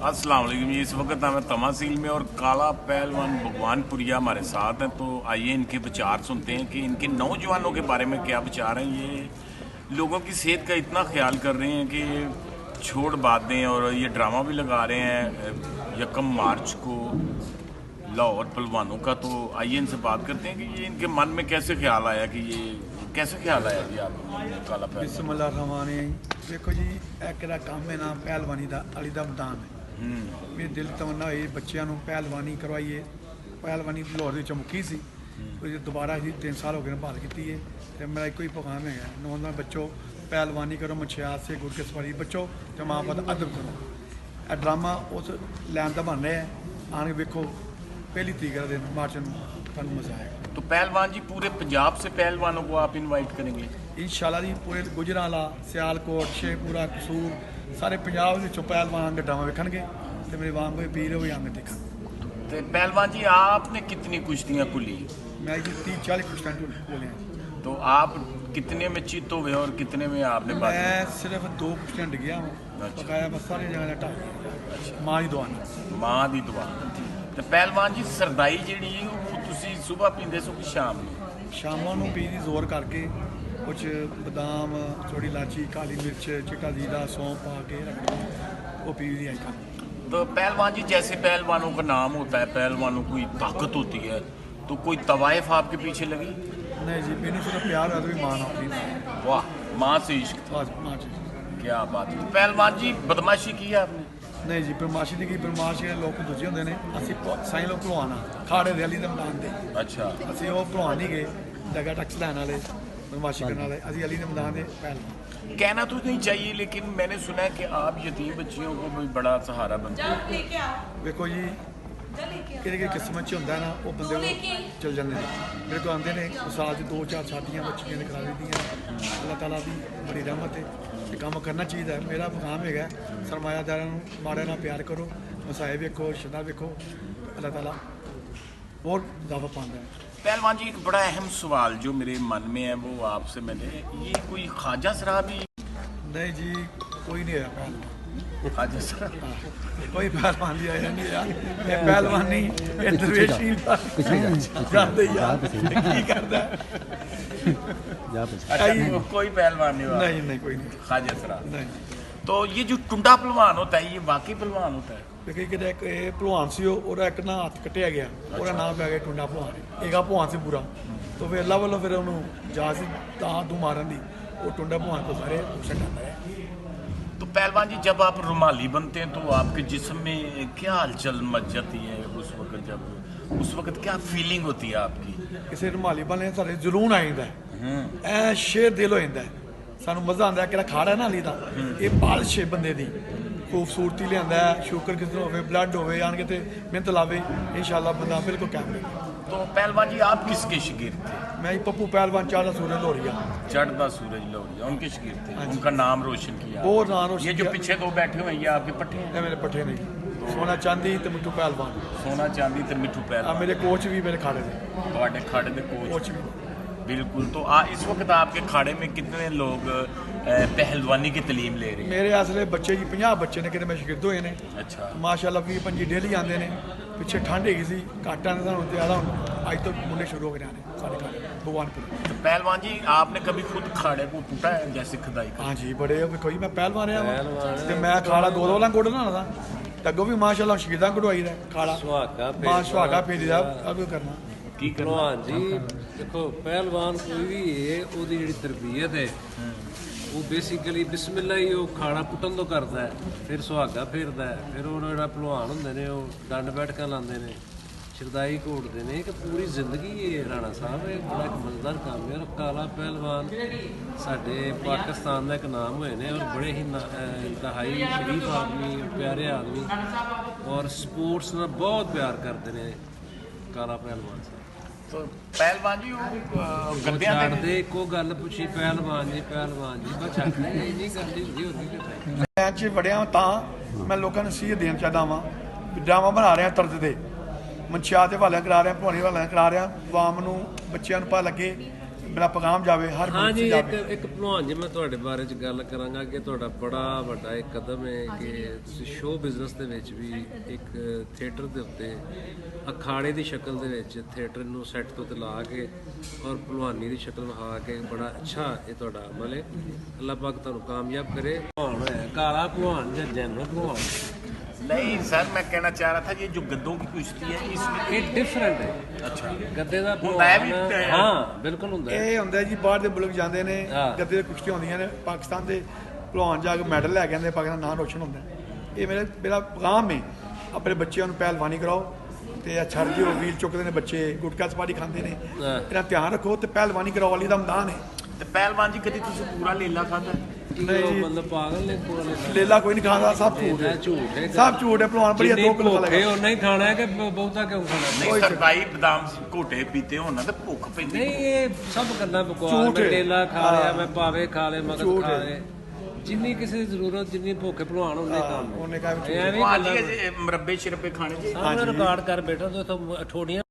अस्सलाम वालेकुम। इस वक्त हमें तमासील में और काला पहलवान भगवानपुरिया हमारे साथ हैं, तो आइए इनके विचार सुनते हैं कि इनके नौजवानों के बारे में क्या विचार हैं। ये लोगों की सेहत का इतना ख्याल कर रहे हैं कि छोड़ बात दें, और ये ड्रामा भी लगा रहे हैं 1 मार्च को लाहौर पहलवानों का। तो आइए इनसे बात करते हैं कि ये इनके मन में कैसे ख्याल आया, कि ये कैसे ख्याल आया जी आप काला पहलवान। बिस्मिल्लाहिर्रहमानिर्रहीम। देखो जी, एक काम है ना पहलवानी का अली का मैदान है। मेरे दिल तमन्ना हुई बच्चों को पहलवानी करवाइए। पहलवानी लाहौर की मुक्की सी, दोबारा ही 3 साल हो गए बहाल की है। तो मेरा एक ही पैगाम है, नौजवान बच्चों पहलवानी करो, मंशियात से गुड़ के सवारी बच्चों, तो माँ बाप का अदब करो। यह ड्रामा उस लैन का बन रहा है। आने वेखो 1 तरीक का दिन मार्च में मजा आएगा। तो पहलवान जी पूरे पंजाब से पहलवानों को आप इनवाइट करेंगे? इंशाल्लाह जी, पूरे गुजरांवाला, सियालकोट, शेखपुरा, कसूर सारे पंजाब के पहलवान आगे ड्रामा वेखणगे, तो मेरे वांग कोई पीर हो आगे देखा। तो पहलवान जी आपने कितनी कुश्तियाँ कुली? मैं जी 30-40 कुश्तियाँ बोले हैं। तो आप कितने में चित हो गए और कितने में आपने बात? मैं सिर्फ 2 कुश्तियाँ डिग्या हूँ। अच्छा। बकाया बस सारी जगह ढा माँ की दुआ नाल। माँ दी दुआ। तो पहलवान जी सरदाई जी वो तुसी सुबह पींदे सो कि शाम में? शामां नूं पी दी जोर करके, कुछ बादाम, थोड़ी इलायची, काली मिर्च, चिट्टा जीरा, सौंफ पा के रखते वो पी दी आइटम। तो पहलवान जी जैसे पहलवानों का नाम होता है, पहलवानों की ताकत होती है, तो कोई तवाइफ आपके पीछे लगी? नहीं जी, मैंने सिर्फ प्यार है तो भी माँ ना अपनी। वाह, माँ से इश्क। हाँ जी, माँ जी। क्या बात है। तो पहलवान जी बदमाशी की है आपने? नहीं जी, बदमाशी नहीं की। बदमाश ਜਿਹੜੇ ਲੋਕ ਦੂਜੇ ਹੁੰਦੇ ਨੇ, ਅਸੀਂ ਸਾਈਂ ਲੋਕ ਭਲਵਾਨ ਆ ਖਾੜੇ ਦੇ ਅਲੀ ਦੇ ਮੈਦਾਨ ਦੇ। अच्छा। ਅਸੀਂ ਉਹ ਭਲਵਾਨ ਨਹੀਂ ਗਏ ਜਗ੍ਹਾ ਟੈਕਸ ਲੈਣ ਵਾਲੇ, ਬਦਮਾਸ਼ੀ ਕਰਨ ਵਾਲੇ। ਅਸੀਂ ਅਲੀ ਦੇ ਮੈਦਾਨ ਦੇ ਪਹਿਲਵਾਨ। कहना तो नहीं चाहिए, लेकिन मैंने सुना है कि आप यतीम बच्चियों को भी बड़ा सहारा बनते हैं। ਵੇਖੋ ਜੀ, ਕਿਹੜੀ ਕਿਸਮਤ 'ਚ ਹੁੰਦਾ ਨਾ ਉਹ ਬੰਦੇ ਕੋਲ ਚਲ ਜਾਂਦੇ ਨੇ। ਮੇਰੇ ਕੋਲ ਆਉਂਦੇ ਨੇ ਸਾਲ 'ਚ 2-4 ਸ਼ਾਦੀਆਂ ਬੱਚੀਆਂ ਨੇ ਕਰਾ ਦਿੱਤੀਆਂ। ਅੱਲਾਹ ਤਾਲਾ ਦੀ ਬੜੀ ਰਹਿਮਤ ਹੈ, ਇਹ ਕੰਮ ਕਰਨਾ ਚਾਹੀਦਾ ਹੈ। ਮੇਰਾ ਪੈगाम ਹੈਗਾ, ਸਰਮਾਇਆਦਾਰਾਂ ਨੂੰ ਮਾੜੇ ਨਾਲ ਪਿਆਰ ਕਰੋ, ਮਸਾਏ ਵੇਖੋ, ਸ਼ਦਾ ਵੇਖੋ, ਅੱਲਾਹ ਤਾਲਾ बहुत इजाफा पाता है। पहलवान जी एक बड़ा अहम सवाल जो मेरे मन में है वो आपसे मैंने, ये कोई ख्वाजा सराबी? नहीं जी, कोई नहीं आया पहलवान। ख्वाजा सराबी कोई पहलवान नहीं आया, नहीं यार। ये पहलवान नहीं, ये दरवेश ही जानते ही यार की करता है। अच्छा, कोई पहलवान नहीं हुआ? नहीं नहीं, कोई नहीं। ख्वाजा सराबी नहीं। तो ये जो टुंडा पहलवान होता है, ये वाकई पहलवान होता है? देखिए कि एक भलवान सी, ਉਹਦਾ ਇੱਕ ਨਾ ਹੱਥ ਕੱਟਿਆ ਗਿਆ, ਉਹਦਾ ਨਾਮ ਪੈ ਗਿਆ ਟੁੰਡਾ ਭਲਵਾਨ। ਇਹਗਾ ਭਲਵਾਨ ਸੀ ਪੂਰਾ। तो फिर अल्लाह वालों फिर उन्होंने जा सी तू मारन दी, वो टुंडा भलवान को सारे छटाता है। तो पहलवान जी जब आप रुमाली बनते हैं तो आपके जिस्म में क्या हलचल मच जाती है उस वक्त? जब उस वक्त क्या फीलिंग होती है आपकी? किसी रुमाली बनने सारे जलून आ जाता है, ऐ शेर दिल हो जाता है। सानू मजा आता है कि खाड़ा ना अली का, ये पालिश है बंदे की, खूबसूरती लिया, शुगर किस हो, ब्लड हो, आन के मेहनत लावे, इंशाल्लाह बंदा बिल्कुल कैमरे। तो पहलवान जी आप किसके शिगिर थे? मैं पप्पू पहलवान चढ़दा सूरज लोरिया। चढ़दा सूरज लोरिया उनके शिगिर थे, उनका नाम रोशन किया। बहुत नाम रोशन ये जो किया। पीछे 2 बैठे हुए हैं, ये आपके पट्टे हैं? ये मेरे पट्ठे नहीं, सोना चांदी तो मिट्टू पहलवान। सोना चांदी तो मिट्टू पहलवान। मेरे कोच भी मेरे खाड़े थे। ਤੁਹਾਡੇ खाड़े के कोच कोच भी। बिल्कुल। तो इस वक्त आपके खाड़े में कितने लोग पहलवानी की तालीम ले रहे हैं? मेरे असले बच्चे जी 50 बच्चे ने, कि मैं शिगिरद होए ने अच्छा। माशाल्लाह। 20-25 डेली आते हैं। पिछले ठंड हैगी सी, घट आने सानू ज़्यादा अज तो मुंडे शुरू हो गए आने साढ़े खाड़े भगवानपुर। तो पहलवान जी आपने कभी खुद खाड़े को टूटा है जैसे खुदाई का? हाँ जी, बड़े देखो जी, मैं पहलवान रहा तो मैं खाड़ा 2 वाला गुड़ ना था, अगों भी माशाल्लाह शहीदा कढ़वाई दा खाड़ा सुहागा फेरी दा अब करना की करना। भलवान जी देखो, पहलवान कोई भी है, ਉਹਦੀ ਜਿਹੜੀ ਤਰਬੀਅਤ ਹੈ ਉਹ ਬੇਸਿਕਲੀ ਬਿਸਮਿਲ੍ਲਾ ਹੀ ਉਹ ਖਾਣਾ ਪੁੱਟਣ ਤੋਂ ਕਰਦਾ ਹੈ, ਫਿਰ ਸੁਹਾਗਾ ਫੇਰਦਾ ਹੈ, ਫਿਰ ਉਹ ਜਿਹੜਾ ਭਲਵਾਨ ਹੁੰਦੇ ਨੇ ਉਹ ਡੰਡ ਬੈਠਕਾਂ ਲਾਉਂਦੇ ਨੇ, ਸ਼ਰਦਾਈ ਘੋਟਦੇ ਨੇ। ਕਿ ਪੂਰੀ ਜ਼ਿੰਦਗੀ ਇਹ ਰਾਣਾ ਸਾਹਿਬ ਇਹ ਬੜਾ ਇੱਕ ਮਜ਼ੇਦਾਰ ਕੰਮ ਹੈ। ਔਰ ਕਾਲਾ ਪਹਿਲਵਾਨ ਸਾਡੇ ਪਾਕਿਸਤਾਨ ਦਾ ਇੱਕ ਨਾਮ ਹੋਏ ਨੇ, ਔਰ ਬੜੇ ਹੀ ਇੰਤਹਾਈ ਸ਼ਰੀਫ ਆਦਮੀ, ਪਿਆਰੇ ਆਦਮੀ, ਔਰ ਸਪੋਰਟਸ ਨਾਲ ਬਹੁਤ ਪਿਆਰ ਕਰਦੇ ਨੇ ਕਾਲਾ ਪਹਿਲਵਾਨ ਸਾਹਿਬ। तो पहलवान जी वो गद्दियां ਛੱਡ दे ਦੇ ਇੱਕੋ ਗੱਲ ਪੁੱਛੀ, ਪਹਿਲਵਾਨ ਜੀ ਬਸ ਛੱਡ ਦੇ, ਇੰਨੀ ਕਰਦੀ ਹੁੰਦੀ ਹੋਰ ਨਹੀਂ ਕਿਤੇ। ਮੈਂ ਚ ਵੜਿਆ ਤਾਂ ਮੈਂ ਲੋਕਾਂ ਨੂੰ ਸੀਹ ਦੇਣ ਚਾਹਦਾ ਵਾਂ, ਡਰਾਮਾ ਬਣਾ ਰਿਹਾ ਤਰਜ਼ ਦੇ, ਮਨਸ਼ਿਆਤ ਦੇ ਹਵਾਲਿਆਂ ਕਰਾ ਰਿਹਾ, ਭਵਾਨੀ ਹਵਾਲਿਆਂ ਕਰਾ ਰਿਹਾ, ਆਵਾਮ ਨੂੰ ਬੱਚਿਆਂ ਨੂੰ ਪਤਾ ਲੱਗੇ ਮੇਰਾ ਪੈਗਾਮ ਜਾਵੇ ਹਰ ਹਾਂ ਮੁਲਕ 'ਚ ਜੀ, ਜਾਵੇ। ਇੱਕ ਭਲਵਾਨ ਜੀ ਮੈਂ ਤੁਹਾਡੇ ਬਾਰੇ ਚ ਗੱਲ ਕਰਾਂਗਾ ਕਿ ਤੁਹਾਡਾ ਬੜਾ ਵੱਡਾ ਇੱਕ ਕਦਮ ਹੈ ਕਿ ਤੁਸੀਂ ਸ਼ੋਅ ਬਿਜ਼ਨਸ ਦੇ ਵਿੱਚ ਵੀ ਇੱਕ ਥੀਏਟਰ ਦੇ ਉੱਤੇ ਅਖਾੜੇ ਦੀ ਸ਼ਕਲ ਦੇ ਵਿੱਚ ਥੀਏਟਰ ਨੂੰ ਸੈੱਟ ਤੋਂ ਤੇ ਲਾ ਕੇ ਔਰ ਭਲਵਾਨੀ ਦੀ ਸ਼ਕਲ ਵਿਖਾ ਕੇ ਬੜਾ ਅੱਛਾ ਇਹ ਤੁਹਾਡਾ ਅਮਲ ਹੈ। ਅੱਲਾਹ ਪਾਕ ਤੁਹਾਨੂੰ ਕਾਮਯਾਬ ਕਰੇ। ਭਲਵਾਨ ਹੈ ਕਾਲਾ ਭਲਵਾਨ ਜਾਂ ਜੈਨ ਭਲਵਾਨ, नहीं सर, मैं कहना चाह रहा था ये जो गद्दों की कुश्ती है इसमें ਇਹ ਡਿਫਰੈਂਟ ਹੈ। अच्छा ਗੱਦੇ ਦਾ ਹੁੰਦਾ ਹੈ ਵੀ ਭਲਵਾਨ, ਤੇ- ਹਾਂ ਬਿਲਕੁਲ ਹੁੰਦਾ ਹੈ। ਇਹ ਹੁੰਦਾ ਜੀ ਬਾਹਰ ਦੇ ਮੁਲਕ ਜਾਂਦੇ ਨੇ ਹਾਂ। ਗੱਦੇ ਦੇ ਕੁਸ਼ਤੀਆਂ ਹੁੰਦੀਆਂ ਨੇ, ਪਾਕਿਸਤਾਨ ਦੇ ਭਲਵਾਨ ਜਾ ਕੇ ਮੈਡਲ ਲੈ ਕੇ ਆਉਂਦੇ, ਪਾਕਿਸਤਾਨ ਦਾ ਨਾਂ ਰੋਸ਼ਨ ਹੁੰਦਾ ਹੈ। ਇਹ ਮੇਰਾ ਪੈਗਾਮ ਹੈ, ਆਪਣੇ ਬੱਚਿਆਂ ਨੂੰ ਪਹਿਲਵਾਨੀ ਕਰਾਓ ਤੇ ਛੱਡ ਦਿਓ ਵੀਲ ਚੁੱਕਦੇ ਨੇ ਬੱਚੇ, ਗੁਟਕਾ ਸਪਾਟੀ ਖਾਂਦੇ ਨੇ, ਹਾਂ। ਇਹਦਾ ਧਿਆਨ ਰੱਖੋ ਤੇ ਪਹਿਲਵਾਨੀ ਕਰਾਓ ਵਾਲੀ ਦਾ ਮੈਦਾਨ ਹੈ। ਤੇ ਪਹਿਲਵਾਨ ਜੀ ਕਦੀ ਤੁਸੀਂ ਪੂਰਾ ਲੇਲਾ ਖਾਦਾ? ਨਹੀਂ ਜੀ, ਮਤਲਬ ਪਾਗਲ ਨੇ ਪੂਰਾ ਲੈਣਾ। ਲੇਲਾ ਕੋਈ ਨਹੀਂ ਖਾਂਦਾ, ਸਭ ਝੂਠ ਹੈ, ਝੂਠ ਹੈ। ਸਭ ਝੂਠ ਹੈ। ਭਲਵਾਨ ਬੜੀ 2 ਕਿਲੋ ਖਾ ਭੁੱਖੇ ਲੇਗਾ। ਉਹਨਾਂ ਹੀ ਖਾਣਾ ਹੈ ਕਿ ਬਹੁਤਾ ਕਿਉਂ ਖਾਣਾ? ਨਹੀਂ ਸਰ ਭਾਈ, ਬਦਾਮ ਘੋਟੇ ਪੀਤੇ ਹੋਣ ਨਾ ਤੇ ਭੁੱਖ ਪੈਂਦੀ। ਨਹੀਂ, ਇਹ ਸਭ ਗੱਲਾਂ ਬਕਵਾਸ। ਝੂਠ ਮੈਂ ਹੈ। ਲੇਲਾ ਖਾ ਲਿਆ, ਮੈਂ ਪਾਵੇ ਖਾ ਲਏ, ਮਗਜ਼ ਝੂਠ ਖਾ ਹੈ। ਲਏ, ਜਿੰਨੀ ਕਿਸੇ ਦੀ ਜ਼ਰੂਰਤ, ਜਿੰਨੀ ਭੁੱਖੇ ਭਲਵਾਨ ਉਹਨੇ ਕੰਮ ਉਹਨੇ ਕਹਾ ਵੀ ਐਵੇਂ ਉਹ ਗੱਲਾਂ ਅੱਜ ਮਰੱਬੇ ਸ਼ਰਬੇ ਖਾਣੇ ਜੀ। ਸਾਹਮਣੇ ਰਿਕਾਰਡ ਕਰ ਬੈਠਾ ਤੂੰ ਇੱਥੋਂ ਠੋਡੀਆਂ